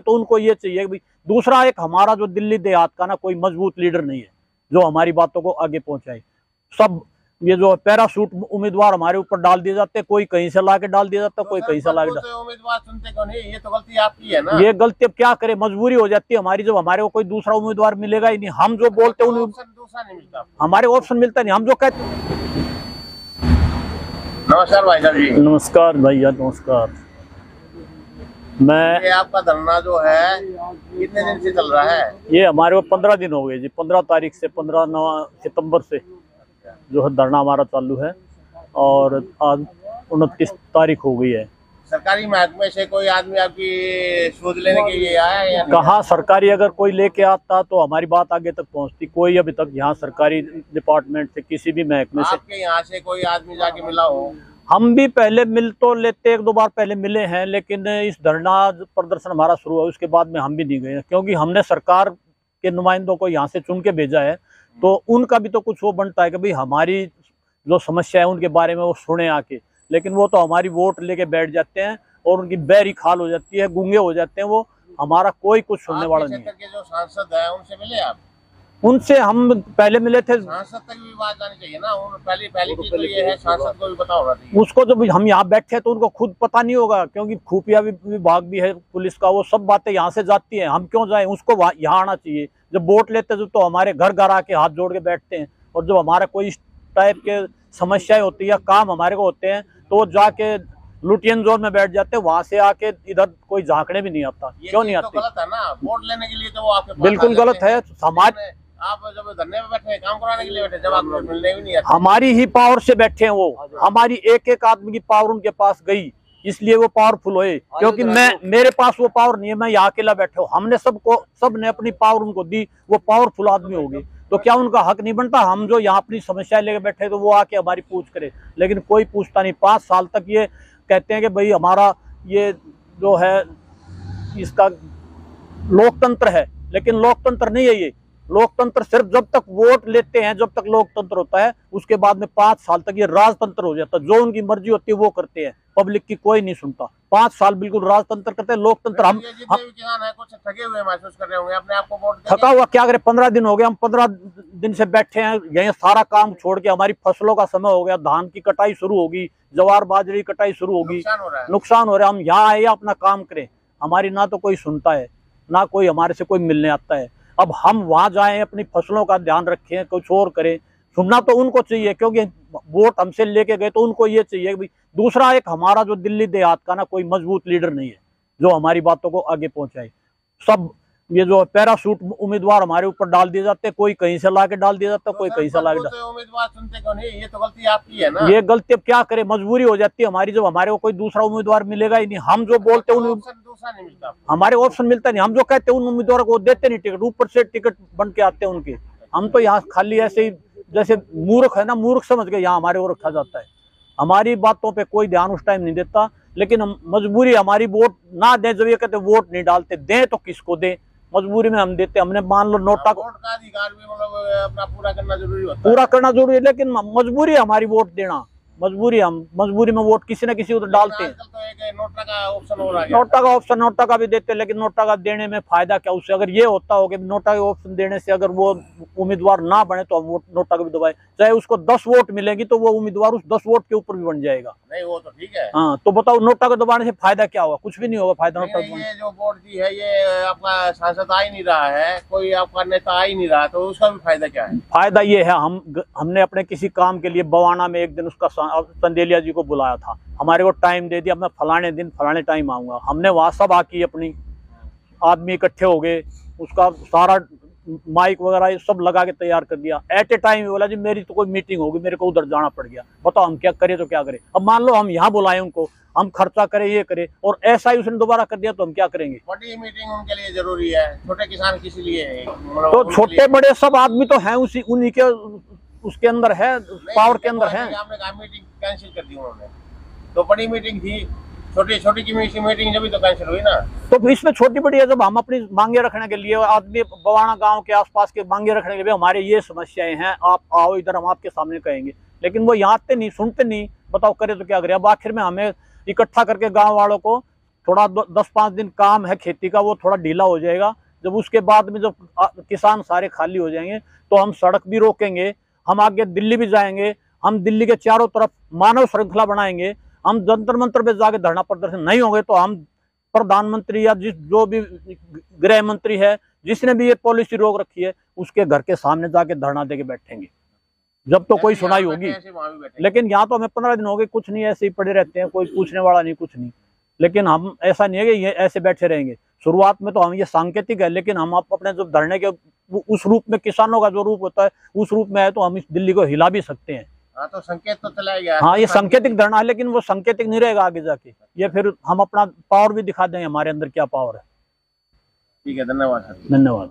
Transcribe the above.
करेंगे तो उनको ये चाहिए कि दूसरा एक हमारा जो दिल्ली देहात का ना कोई मजबूत लीडर नहीं है जो हमारी बातों को आगे पहुंचाए। सब ये जो पैराशूट उम्मीदवार हमारे ऊपर डाल दिए जाते हैं, कोई कहीं से ला के डाल दिया जाता है, कोई कहीं से ला के उम्मीदवार चुनते क्यों नहीं? ये तो गलती आपकी है ना। ये गलती अब क्या करे, मजबूरी हो जाती है हमारी, जब हमारे को कोई दूसरा उम्मीदवार मिलेगा ही नहीं। हम जो बोलते हैं दूसरा नहीं मिलता, हमारे ऑप्शन मिलता नहीं, हम जो कहते हैं। नमस्कार भाई साहब जी। नमस्कार भैया, नमस्कार। ये आपका धरना जो है कितने दिन से चल रहा है? ये हमारे को 15 दिन हो गए जी। 15 तारीख से 15 सितंबर से जो है धरना हमारा चालू है और आज 29 तारीख हो गई है। सरकारी महकमे से कोई आदमी आपकी शोध लेने के लिए आया है या नहीं? कहाँ सरकारी अगर कोई लेके आता तो हमारी बात आगे तक पहुंचती। कोई अभी तक यहाँ सरकारी डिपार्टमेंट से किसी भी महकमे से आपके यहाँ से कोई आदमी जाके मिला हो? हम भी पहले मिल तो लेते, 1-2 बार पहले मिले हैं, लेकिन इस धरना प्रदर्शन हमारा शुरू हुआ उसके बाद में हम भी नहीं गए, क्योंकि हमने सरकार के नुमाइंदों को यहाँ से चुन के भेजा है तो उनका भी तो कुछ वो बनता है कि भाई हमारी जो समस्या है उनके बारे में वो सुने आके। लेकिन वो तो हमारी वोट लेके बैठ जाते हैं और उनकी बैरी खाल हो जाती है, गूंगे हो जाते हैं, वो हमारा कोई कुछ सुनने वाला नहीं है। जो सांसद है उनसे मिले आप? उनसे हम पहले मिले थे। सांसद तक भी बात जानी चाहिए ना। पहली चीज तो ये है, सांसद को भी पता होना चाहिए। उसको जब हम यहाँ बैठे हैं तो उनको खुद पता नहीं होगा, क्योंकि खुफिया विभाग भी है पुलिस का, वो सब बातें यहाँ से जाती हैं। हम क्यों जाएं, उसको यहाँ आना चाहिए। जब वोट लेते हैं तो हमारे घर घर आके हाथ जोड़ के बैठते हैं, और जब हमारा कोई इस टाइप के समस्याएं होती है या काम हमारे को होते हैं तो वो जाके लुटियन जोन में बैठ जाते हैं। वहां से आके इधर कोई झांकने भी नहीं आता। क्यों नहीं आते? गलत है ना, वोट लेने के लिए तो वो आपके बिल्कुल गलत है। हमारे आप जब धरने में बैठे, काम कराने के लिए बैठे, जब आपको मिलने भी नहीं आते। हमारी ही पावर से बैठे हैं वो, हमारी एक आदमी की पावर उनके पास गई, इसलिए वो पावरफुल हुए। क्योंकि मेरे पास वो पावर नहीं है, मैं यहाँ अकेला बैठा हूँ। हमने सबने अपनी पावर उनको दी, वो पावरफुल आदमी हो गए, तो क्या उनका हक नहीं बनता हम जो यहाँ अपनी समस्याएं लेके बैठे तो वो आके हमारी पूछ करे? लेकिन कोई पूछता नहीं। 5 साल तक ये कहते हैं कि भाई हमारा ये जो है इसका लोकतंत्र है, लेकिन लोकतंत्र नहीं है ये। लोकतंत्र सिर्फ जब तक वोट लेते हैं, जब तक लोकतंत्र होता है, उसके बाद में 5 साल तक ये राजतंत्र हो जाता है। जो उनकी मर्जी होती है वो करते हैं, पब्लिक की कोई नहीं सुनता। 5 साल बिल्कुल राजतंत्र करते हैं। लोकतंत्र हम किसान है कुछ थके हुए महसूस कर रहे होंगे अपने आप को वोट थका हुआ क्या करे? 15 दिन हो गए, हम 15 दिन से बैठे हैं यही, सारा काम छोड़ के। हमारी फसलों का समय हो गया, धान की कटाई शुरू होगी, जवार बाजरी कटाई शुरू होगी, नुकसान हो रहा है। हम यहाँ आए अपना काम करें, हमारी ना तो कोई सुनता है, ना कोई हमारे से कोई मिलने आता है। अब हम वहां जाएं, अपनी फसलों का ध्यान रखें, कुछ और करें, सुनना तो उनको चाहिए, क्योंकि वोट हमसे लेके गए तो उनको ये चाहिए कि दूसरा एक हमारा जो दिल्ली देहात का ना कोई मजबूत लीडर नहीं है जो हमारी बातों को आगे पहुंचाए। सब ये जो पैराशूट उम्मीदवार हमारे ऊपर डाल दिए जाते हैं, कोई कहीं से ला के डाल दिया जाता है, कोई कहीं से ला के उम्मीदवार चुनते क्यों नहीं? ये तो गलती आपकी है ना। ये गलती अब क्या करे, मजबूरी हो जाती है हमारी, जब हमारे को कोई दूसरा उम्मीदवार मिलेगा ही नहीं। हम जो बोलते हैं दूसरा नहीं मिलता, हमारे ऑप्शन मिलता नहीं। हम जो कहते हैं उन उम्मीदवारों को देते नहीं टिकट, ऊपर से टिकट बन के आते हैं उनके। हम तो यहाँ खाली ऐसे ही जैसे मूर्ख है ना, मूर्ख समझ के यहाँ हमारे को रखा जाता है। हमारी बातों पे कोई ध्यान उस टाइम नहीं देता, लेकिन हम मजबूरी हमारी वोट ना दें। जब ये कहते वोट नहीं डालते, दें तो किसको दें? मजबूरी में हम देते। हमने मान लो नोटा वोट का अधिकार भी मतलब अपना पूरा करना जरूरी होता है। पूरा करना जरूरी है, लेकिन मजबूरी है हमारी वोट देना। मजबूरी में वोट किसी न किसी को तो डालते हैं। तो एक नोटा का ऑप्शन हो रहा है, नोटा का भी देते हैं, लेकिन नोटा का देने में फायदा क्या उससे? अगर ये होता हो कि नोटा के ऑप्शन देने से अगर वो उम्मीदवार ना बने तो हम वोट नोटा का भी दबाए, चाहे उसको 10 वोट मिलेंगी तो वो उम्मीदवार उस 10 वोट के ऊपर भी बन जाएगा। नहीं वो तो ठीक है। हाँ, तो बताओ नोटा को दबाने से फायदा क्या होगा? कुछ भी नहीं होगा फायदा नोटा। ये जो वोट दी है, ये आपका सांसद आ ही नहीं रहा है, कोई आपका नेता आ ही नहीं रहा, तो उसका भी फायदा क्या है? फायदा ये है, हमने अपने किसी काम के लिए बवाना में एक दिन उसका चंदेलिया जी को बुलाया था, हमारे को टाइम दे दिया, मैं फलाने दिन फलाने टाइम आऊंगा। हमने वहां सब आकी अपनी आदमी इकट्ठे हो गए, उसका सारा माइक वगैरह सब लगा के तैयार कर दिया। एट ए टाइम बोला जी मेरी तो कोई मीटिंग होगी, मेरे को उधर जाना पड़ गया। बताओ हम क्या करें? तो क्या करें? अब मान लो हम यहाँ बुलाए उनको, हम खर्चा करें, ये करें, और ऐसा ही उसने दोबारा कर दिया तो हम क्या करेंगे? बड़ी मीटिंग उनके लिए जरूरी है, छोटे किसान किसी लिए है? तो छोटे बड़े सब आदमी तो हैं उन्हीं के उसके अंदर है, पावर के अंदर है। आपने कहा मीटिंग कैंसिल कर दी उन्होंने, तो बड़ी मीटिंग थी, छोटी की मीटिंग जब भी तो कैंसिल हुई ना। तो इसमें छोटी बड़ी है, जब हम अपनी मांगे रखने के लिए, आदमी बवाना गांव के आसपास के मांगे रखने के लिए, हमारे ये समस्याएं हैं, आप आओ इधर, हम आपके सामने कहेंगे, लेकिन वो यहाँ आते नहीं, सुनते नहीं। बताओ करे तो क्या करें? अब आखिर में हमें इकट्ठा करके गाँव वालों को थोड़ा 10-5 दिन काम है खेती का, वो थोड़ा ढीला हो जाएगा। जब उसके बाद में जब किसान सारे खाली हो जाएंगे तो हम सड़क भी रोकेंगे, हम आगे दिल्ली भी जाएंगे, हम दिल्ली के चारों तरफ मानव श्रृंखला बनाएंगे। हम जंतर मंतर पे जाके धरना प्रदर्शन नहीं होंगे तो हम प्रधानमंत्री या जो भी गृह मंत्री है, जिसने भी ये पॉलिसी रोक रखी है, उसके घर के सामने जाके धरना देके बैठेंगे, जब तो कोई सुनाई होगी। लेकिन यहाँ तो हमें 15 दिन हो गए, कुछ नहीं, ऐसे ही पड़े रहते हैं, कोई पूछने वाला नहीं, कुछ नहीं। लेकिन हम ऐसा नहीं है कि ये ऐसे बैठे रहेंगे। शुरुआत में तो हम ये सांकेतिक है, लेकिन हम अपने जो धरने के उस रूप में, किसानों का जो रूप होता है उस रूप में है, तो हम इस दिल्ली को हिला भी सकते हैं। हाँ, तो संकेत तो चलाया गया। हाँ, ये सांकेतिक धरना है, लेकिन वो सांकेतिक नहीं रहेगा आगे जाके। ये फिर हम अपना पावर भी दिखा देंगे, हमारे अंदर क्या पावर है। ठीक है, धन्यवाद सर। धन्यवाद।